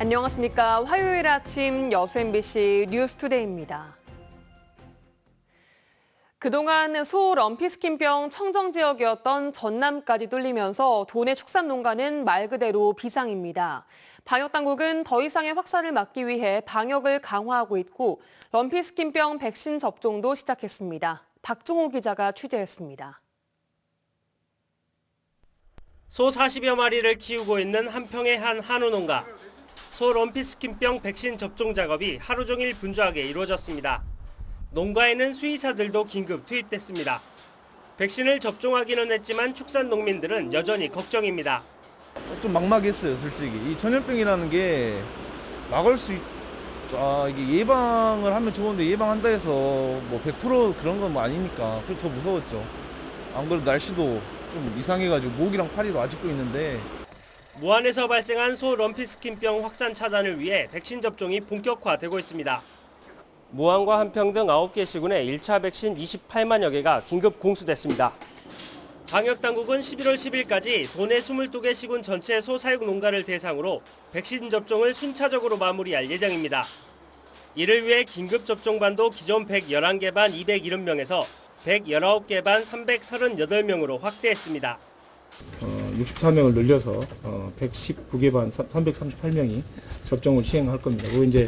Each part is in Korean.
안녕하십니까. 화요일 아침 여수 MBC 뉴스투데이입니다. 그동안 소 럼피스킨병 청정 지역이었던 전남까지 뚫리면서 도내 축산 농가는 말 그대로 비상입니다. 방역당국은 더 이상의 확산을 막기 위해 방역을 강화하고 있고 럼피스킨병 백신 접종도 시작했습니다. 박종호 기자가 취재했습니다. 소 40여 마리를 키우고 있는 한평의 한 한우 농가. 소 럼피스킨병 백신 접종 작업이 하루 종일 분주하게 이루어졌습니다. 농가에는 수의사들도 긴급 투입됐습니다. 백신을 접종하기는 했지만 축산 농민들은 여전히 걱정입니다. 좀 막막했어요, 솔직히. 이 전염병이라는 게 막을 수 이게 예방을 하면 좋은데 예방한다 해서 뭐 100% 그런 건 뭐 아니니까 그래서 더 무서웠죠. 안 그래도 날씨도 좀 이상해가지고 목이랑 파리도 아직도 있는데. 무안에서 발생한 소 럼피스킨병 확산 차단을 위해 백신 접종이 본격화되고 있습니다. 무안과 한평 등 9개 시군에 1차 백신 28만여 개가 긴급 공수됐습니다. 방역당국은 11월 10일까지 도내 22개 시군 전체 소 사육 농가를 대상으로 백신 접종을 순차적으로 마무리할 예정입니다. 이를 위해 긴급 접종반도 기존 111개 반 270명에서 119개 반 338명으로 확대했습니다. 64명을 늘려서 119개 반 338명이 접종을 시행할 겁니다. 그리고 이제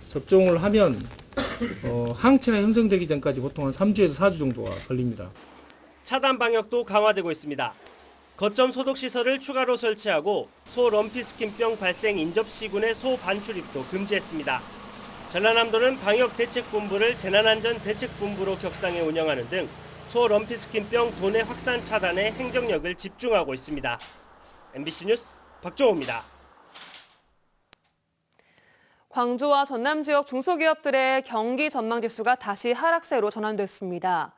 접종을 하면 항체가 형성되기 전까지 보통 한 3주에서 4주 정도가 걸립니다. 차단 방역도 강화되고 있습니다. 거점 소독 시설을 추가로 설치하고 소 럼피스킨병 발생 인접 시군의 소 반출입도 금지했습니다. 전라남도는 방역대책본부를 재난안전대책본부로 격상해 운영하는 등 소 럼피스킨병 도내 확산 차단에 행정력을 집중하고 있습니다. MBC 뉴스 박종호입니다. 광주와 전남 지역 중소기업들의 경기 전망지수가 다시 하락세로 전환됐습니다.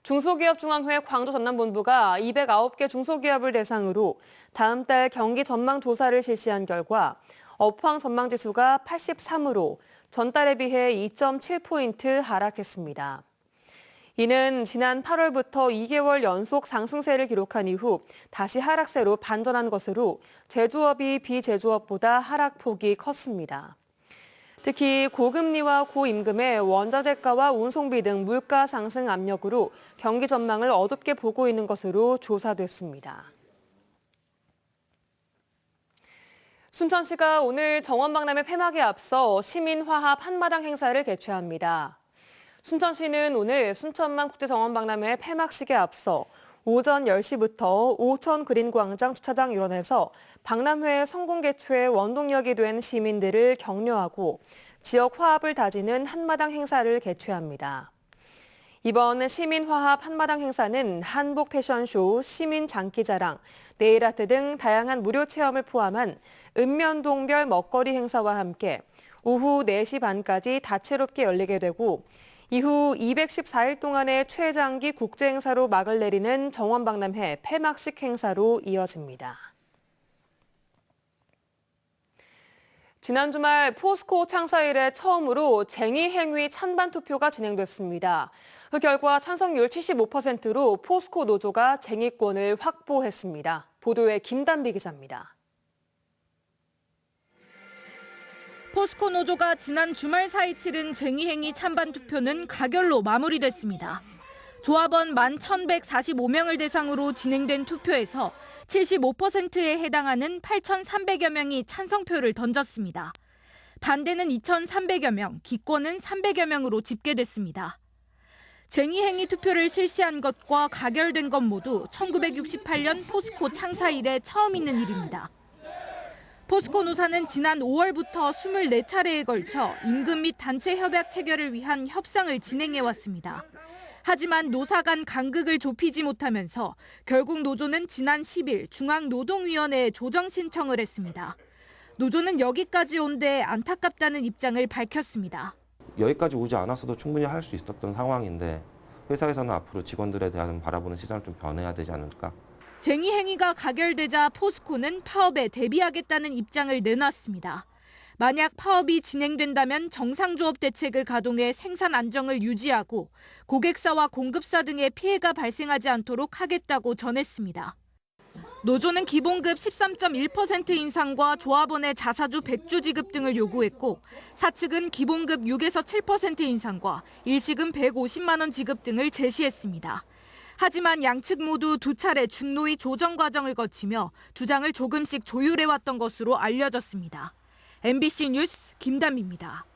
중소기업중앙회 광주 전남본부가 209개 중소기업을 대상으로 다음 달 경기 전망 조사를 실시한 결과 업황 전망지수가 83으로 전달에 비해 2.7포인트 하락했습니다. 이는 지난 8월부터 2개월 연속 상승세를 기록한 이후 다시 하락세로 반전한 것으로 제조업이 비제조업보다 하락폭이 컸습니다. 특히 고금리와 고임금의 원자재가와 운송비 등 물가 상승 압력으로 경기 전망을 어둡게 보고 있는 것으로 조사됐습니다. 순천시가 오늘 정원박람회 폐막에 앞서 시민화합 한마당 행사를 개최합니다. 순천시는 오늘 순천만 국제정원박람회 폐막식에 앞서 오전 10시부터 오천 그린광장 주차장 일원에서 박람회 성공 개최의 원동력이 된 시민들을 격려하고 지역 화합을 다지는 한마당 행사를 개최합니다. 이번 시민화합 한마당 행사는 한복 패션쇼, 시민 장기자랑, 네일아트 등 다양한 무료 체험을 포함한 읍면동별 먹거리 행사와 함께 오후 4시 반까지 다채롭게 열리게 되고 이후 214일 동안의 최장기 국제행사로 막을 내리는 정원박람회 폐막식 행사로 이어집니다. 지난 주말 포스코 창사 이래 처음으로 쟁의행위 찬반 투표가 진행됐습니다. 그 결과 찬성률 75%로 포스코 노조가 쟁의권을 확보했습니다. 보도에 김단비 기자입니다. 포스코 노조가 지난 주말 사이 치른 쟁의행위 찬반 투표는 가결로 마무리됐습니다. 조합원 11,145명을 대상으로 진행된 투표에서 75%에 해당하는 8,300여 명이 찬성표를 던졌습니다. 반대는 2,300여 명, 기권은 300여 명으로 집계됐습니다. 쟁의행위 투표를 실시한 것과 가결된 것 모두 1968년 포스코 창사 이래 처음 있는 일입니다. 포스코 노사는 지난 5월부터 24차례에 걸쳐 임금 및 단체 협약 체결을 위한 협상을 진행해왔습니다. 하지만 노사 간 간극을 좁히지 못하면서 결국 노조는 지난 10일 중앙노동위원회에 조정 신청을 했습니다. 노조는 여기까지 온 데 안타깝다는 입장을 밝혔습니다. 여기까지 오지 않았어도 충분히 할 수 있었던 상황인데 회사에서는 앞으로 직원들에 대한 바라보는 시선을 좀 변해야 되지 않을까. 쟁의행위가 가결되자 포스코는 파업에 대비하겠다는 입장을 내놨습니다. 만약 파업이 진행된다면 정상조업 대책을 가동해 생산 안정을 유지하고 고객사와 공급사 등의 피해가 발생하지 않도록 하겠다고 전했습니다. 노조는 기본급 13.1% 인상과 조합원의 자사주 100주 지급 등을 요구했고 사측은 기본급 6에서 7% 인상과 일시금 150만 원 지급 등을 제시했습니다. 하지만 양측 모두 두 차례 중노위 조정 과정을 거치며 주장을 조금씩 조율해왔던 것으로 알려졌습니다. MBC 뉴스 김담입니다.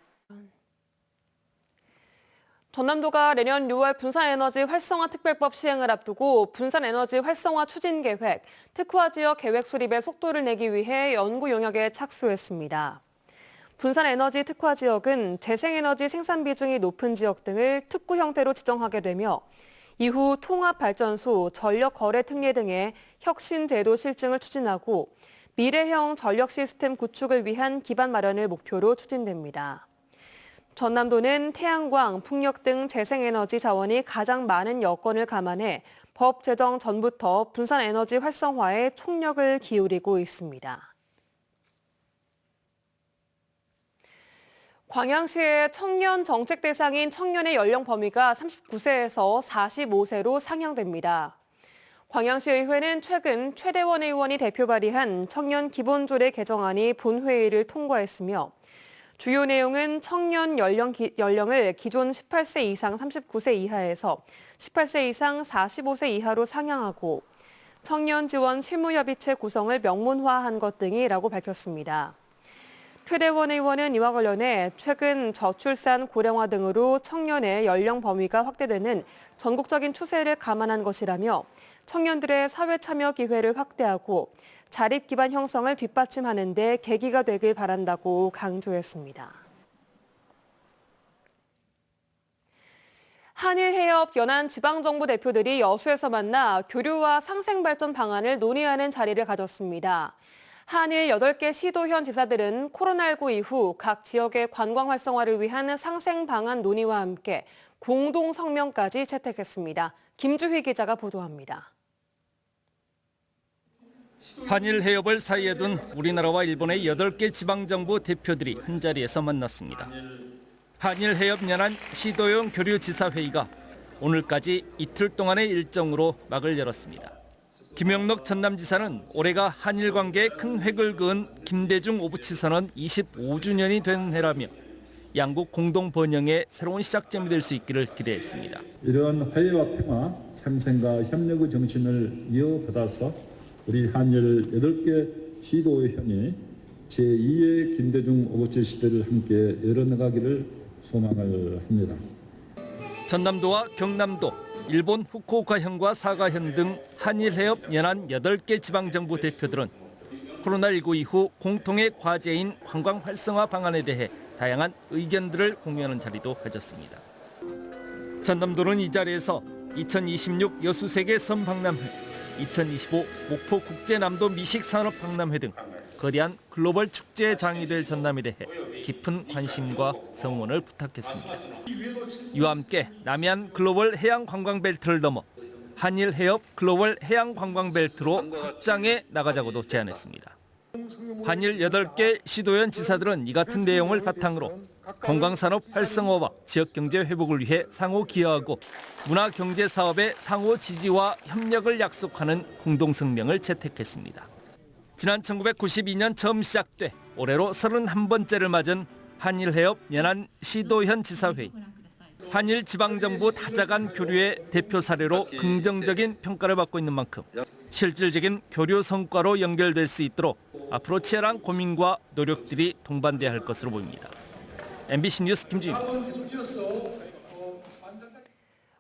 전남도가 내년 6월 분산에너지 활성화 특별법 시행을 앞두고 분산에너지 활성화 추진 계획, 특화 지역 계획 수립에 속도를 내기 위해 연구 용역에 착수했습니다. 분산에너지 특화 지역은 재생에너지 생산 비중이 높은 지역 등을 특구 형태로 지정하게 되며 이후 통합발전소, 전력거래 특례 등의 혁신 제도 실증을 추진하고 미래형 전력 시스템 구축을 위한 기반 마련을 목표로 추진됩니다. 전남도는 태양광, 풍력 등 재생에너지 자원이 가장 많은 여건을 감안해 법 제정 전부터 분산에너지 활성화에 총력을 기울이고 있습니다. 광양시의 청년 정책 대상인 청년의 연령 범위가 39세에서 45세로 상향됩니다. 광양시의회는 최근 최대원 의원이 대표 발의한 청년 기본조례 개정안이 본회의를 통과했으며 주요 내용은 청년 연령을 기존 18세 이상 39세 이하에서 18세 이상 45세 이하로 상향하고 청년 지원 실무협의체 구성을 명문화한 것 등이라고 밝혔습니다. 최대원 의원은 이와 관련해 최근 저출산 고령화 등으로 청년의 연령 범위가 확대되는 전국적인 추세를 감안한 것이라며 청년들의 사회 참여 기회를 확대하고 자립 기반 형성을 뒷받침하는 데 계기가 되길 바란다고 강조했습니다. 한일해협 연안지방정부 대표들이 여수에서 만나 교류와 상생발전 방안을 논의하는 자리를 가졌습니다. 한일 8개 시도현 지사들은 코로나19 이후 각 지역의 관광 활성화를 위한 상생 방안 논의와 함께 공동 성명까지 채택했습니다. 김주희 기자가 보도합니다. 한일 해협을 사이에 둔 우리나라와 일본의 8개 지방정부 대표들이 한자리에서 만났습니다. 한일 해협 연안 시도형 교류지사회의가 오늘까지 이틀 동안의 일정으로 막을 열었습니다. 김영록 전남지사는 올해가 한일 관계에 큰 획을 그은 김대중 오부치선언 25주년이 된 해라며 양국 공동 번영의 새로운 시작점이 될 수 있기를 기대했습니다. 이런 화해와 평화, 상생과 협력의 정신을 이어받아서 우리 한일 8개 시도현이 제2의 김대중 오부치 시대를 함께 열어나가기를 소망을 합니다. 전남도와 경남도, 일본 후쿠오카현과 사가현 등 한일해협 연안 8개 지방정부 대표들은 코로나19 이후 공통의 과제인 관광 활성화 방안에 대해 다양한 의견들을 공유하는 자리도 가졌습니다. 전남도는 이 자리에서 2026 여수세계 선박람회, 2025 목포 국제남도 미식산업박람회 등 거대한 글로벌 축제의 장이 될 전남에 대해 깊은 관심과 성원을 부탁했습니다. 이와 함께 남해안 글로벌 해양관광벨트를 넘어 한일 해협 글로벌 해양관광벨트로 확장해 나가자고도 제안했습니다. 한일 8개 시도현 지사들은 이 같은 내용을 바탕으로 관광산업 활성화와 지역경제 회복을 위해 상호 기여하고 문화경제사업의 상호 지지와 협력을 약속하는 공동성명을 채택했습니다. 지난 1992년 처음 시작돼 올해로 31번째를 맞은 한일해협 연안 시도현 지사회의. 한일 지방정부 다자간 교류의 대표 사례로 긍정적인 평가를 받고 있는 만큼 실질적인 교류 성과로 연결될 수 있도록 앞으로 치열한 고민과 노력들이 동반돼야 할 것으로 보입니다. MBC 뉴스 김주희입니다.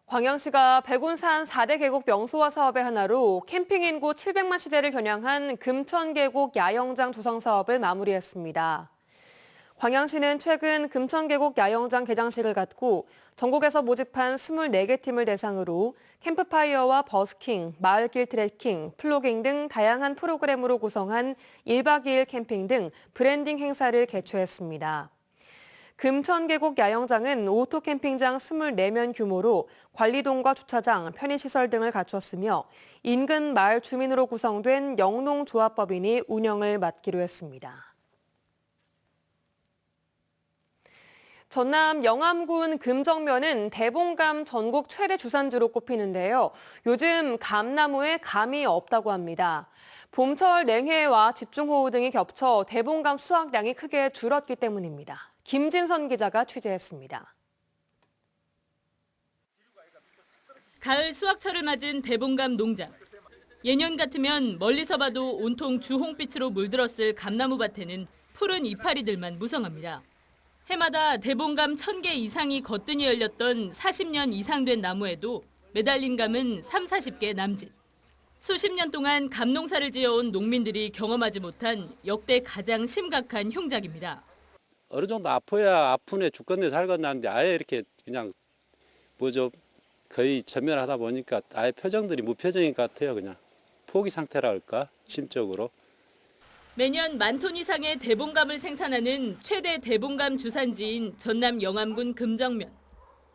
광양시가 백운산 4대 계곡 명소화 사업의 하나로 캠핑 인구 700만 시대를 겨냥한 금천계곡 야영장 조성 사업을 마무리했습니다. 광양시는 최근 금천계곡 야영장 개장식을 갖고 전국에서 모집한 24개 팀을 대상으로 캠프파이어와 버스킹, 마을길 트레킹, 플로깅 등 다양한 프로그램으로 구성한 1박 2일 캠핑 등 브랜딩 행사를 개최했습니다. 금천계곡 야영장은 오토 캠핑장 24면 규모로 관리동과 주차장, 편의시설 등을 갖췄으며 인근 마을 주민으로 구성된 영농조합법인이 운영을 맡기로 했습니다. 전남 영암군 금정면은 대봉감 전국 최대 주산지로 꼽히는데요. 요즘 감나무에 감이 없다고 합니다. 봄철 냉해와 집중호우 등이 겹쳐 대봉감 수확량이 크게 줄었기 때문입니다. 김진선 기자가 취재했습니다. 가을 수확철을 맞은 대봉감 농장. 예년 같으면 멀리서 봐도 온통 주홍빛으로 물들었을 감나무 밭에는 푸른 이파리들만 무성합니다. 해마다 대봉감 1000개 이상이 거뜬히 열렸던 40년 이상 된 나무에도 매달린 감은 30-40개 남짓. 수십 년 동안 감농사를 지어온 농민들이 경험하지 못한 역대 가장 심각한 흉작입니다. 어느 정도 아파야 아픈 애 죽겠네 살겠나는데 아예 이렇게 그냥 거의 전면하다 보니까 아예 표정들이 무표정인 것 같아요. 그냥 포기 상태라 할까 심적으로. 매년 10,000톤 이상의 대봉감을 생산하는 최대 대봉감 주산지인 전남 영암군 금정면.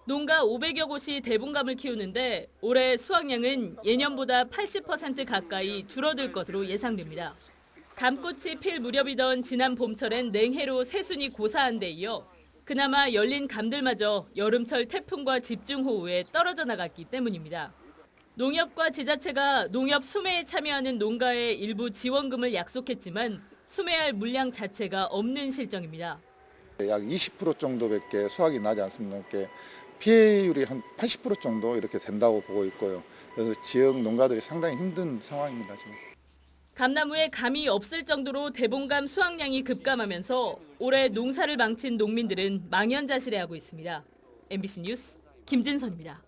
농가 500여 곳이 대봉감을 키우는데 올해 수확량은 예년보다 80% 가까이 줄어들 것으로 예상됩니다. 감꽃이 필 무렵이던 지난 봄철엔 냉해로 새순이 고사한 데 이어 그나마 열린 감들마저 여름철 태풍과 집중호우에 떨어져 나갔기 때문입니다. 농협과 지자체가 농협 수매에 참여하는 농가에 일부 지원금을 약속했지만 수매할 물량 자체가 없는 실정입니다. 약 20% 정도밖에 수확이 나지 않습니다. 피해율이 한 80% 정도 이렇게 된다고 보고 있고요. 그래서 지역 농가들이 상당히 힘든 상황입니다, 지금. 감나무에 감이 없을 정도로 대봉감 수확량이 급감하면서 올해 농사를 망친 농민들은 망연자실해하고 있습니다. MBC 뉴스 김진선입니다.